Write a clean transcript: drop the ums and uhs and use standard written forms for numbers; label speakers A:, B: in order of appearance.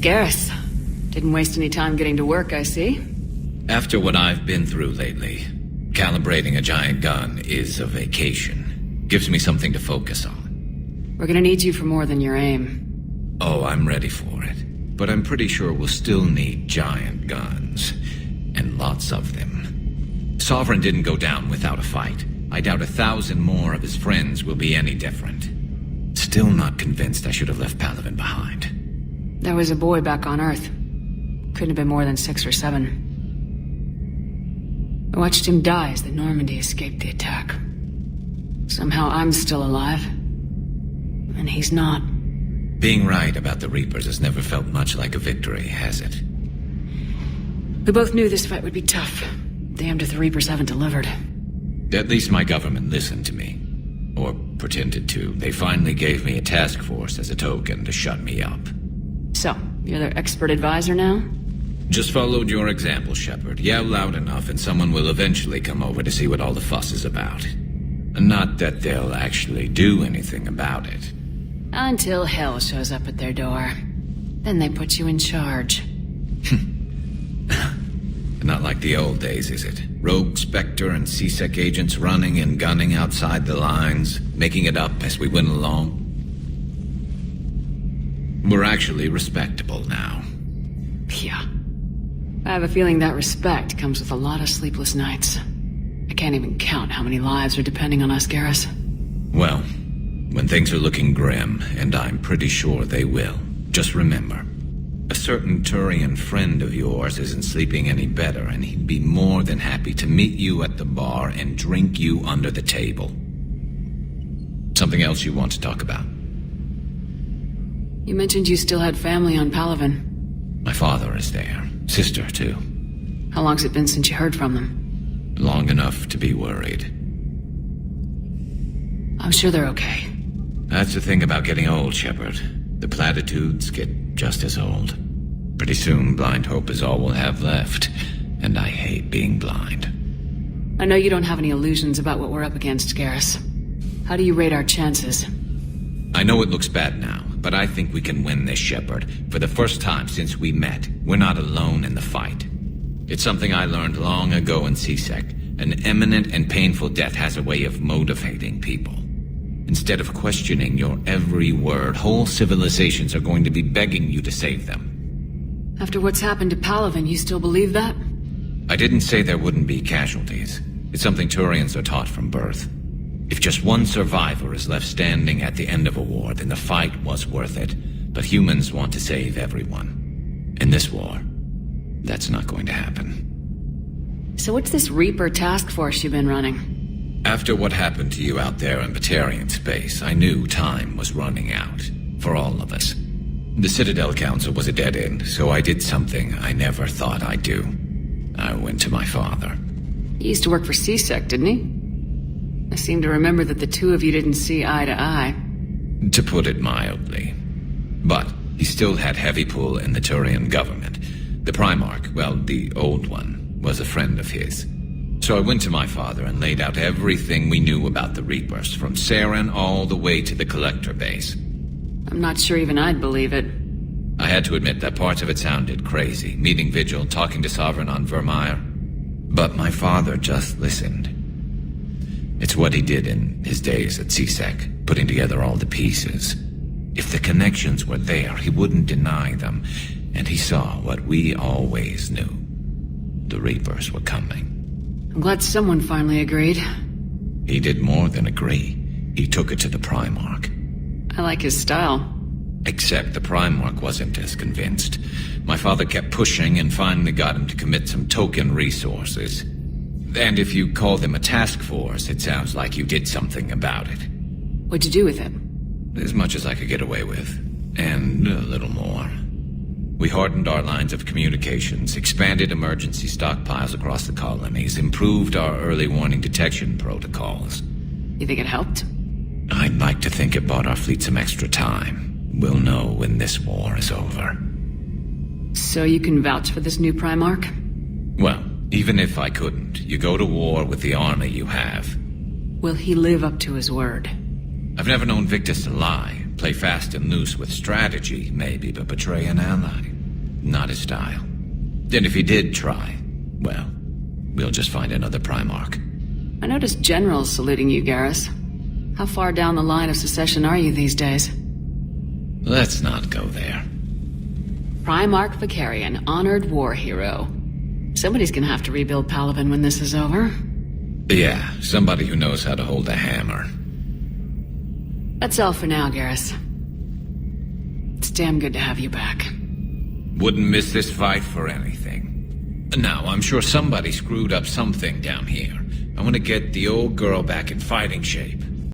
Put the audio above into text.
A: Garrus. Didn't waste any time getting to work, I see.
B: After what I've been through lately, calibrating a giant gun is a vacation. Gives me something to focus on.
A: We're gonna need you for more than your aim.
B: Oh, I'm ready for it. But I'm pretty sure we'll still need giant guns. And lots of them. Sovereign didn't go down without a fight. I doubt 1,000 more of his friends will be any different. Still not convinced I should have left Palaven behind.
A: There was a boy back on Earth. Couldn't have been more than 6 or 7. I watched him die as the Normandy escaped the attack. Somehow I'm still alive. And he's not.
B: Being right about the Reapers has never felt much like a victory, has it?
A: We both knew this fight would be tough. Damned if the Reapers haven't delivered.
B: At least my government listened to me. Or pretended to. They finally gave me a task force as a token to shut me up.
A: So, you're their expert advisor now?
B: Just followed your example, Shepard. Yell loud enough and someone will eventually come over to see what all the fuss is about. Not that they'll actually do anything about it.
A: Until hell shows up at their door. Then they put you in charge.
B: Not like the old days, is it? Rogue Spectre and C-Sec agents running and gunning outside the lines, making it up as we went along. We're actually respectable now.
A: Yeah. I have a feeling that respect comes with a lot of sleepless nights. I can't even count how many lives are depending on us, Garrus.
B: Well, when things are looking grim, and I'm pretty sure they will, just remember, a certain Turian friend of yours isn't sleeping any better, and he'd be more than happy to meet you at the bar and drink you under the table. Something else you want to talk about?
A: You mentioned you still had family on Palaven.
B: My father is there. Sister, too.
A: How long's it been since you heard from them?
B: Long enough to be worried.
A: I'm sure they're okay.
B: That's the thing about getting old, Shepard. The platitudes get just as old. Pretty soon, blind hope is all we'll have left. And I hate being blind.
A: I know you don't have any illusions about what we're up against, Garrus. How do you rate our chances?
B: I know it looks bad now, but I think we can win this, Shepard. For the first time since we met, we're not alone in the fight. It's something I learned long ago in C-Sec. An imminent and painful death has a way of motivating people. Instead of questioning your every word, whole civilizations are going to be begging you to save them.
A: After what's happened to Palaven, you still believe that?
B: I didn't say there wouldn't be casualties. It's something Turians are taught from birth. If just one survivor is left standing at the end of a war, then the fight was worth it. But humans want to save everyone. In this war, that's not going to happen.
A: So what's this Reaper task force you've been running?
B: After what happened to you out there in Batarian space, I knew time was running out. For all of us. The Citadel Council was a dead end, so I did something I never thought I'd do. I went to my father.
A: He used to work for C-Sec, didn't he? I seem to remember that the two of you didn't see eye to eye.
B: To put it mildly. But he still had heavy pull in the Turian government. The Primarch, well, the old one, was a friend of his. So I went to my father and laid out everything we knew about the Reapers, from Saren all the way to the Collector base.
A: I'm not sure even I'd believe it.
B: I had to admit that parts of it sounded crazy, meeting Vigil, talking to Sovereign on Vermeer. But my father just listened. It's what he did in his days at C-Sec, putting together all the pieces. If the connections were there, he wouldn't deny them, and he saw what we always knew. The Reapers were coming.
A: I'm glad someone finally agreed.
B: He did more than agree. He took it to the Primarch.
A: I like his style.
B: Except the Primarch wasn't as convinced. My father kept pushing and finally got him to commit some token resources. And if you call them a task force, it sounds like you did something about it.
A: What'd you do with it?
B: As much as I could get away with. And a little more. We hardened our lines of communications, expanded emergency stockpiles across the colonies, improved our early warning detection protocols.
A: You think it helped?
B: I'd like to think it bought our fleet some extra time. We'll know when this war is over.
A: So you can vouch for this new Primarch?
B: Well, even if I couldn't, you go to war with the army you have.
A: Will he live up to his word?
B: I've never known Victus to lie. Play fast and loose with strategy, maybe, but betray an ally. Not his style. And if he did try, well, we'll just find another Primarch.
A: I noticed generals saluting you, Garrus. How far down the line of succession are you these days?
B: Let's not go there.
A: Primarch Vicarian, honored war hero. Somebody's gonna have to rebuild Palaven when this is over.
B: Yeah, somebody who knows how to hold a hammer.
A: That's all for now, Garrus. It's damn good to have you back.
B: Wouldn't miss this fight for anything. Now, I'm sure somebody screwed up something down here. I want to get the old girl back in fighting shape.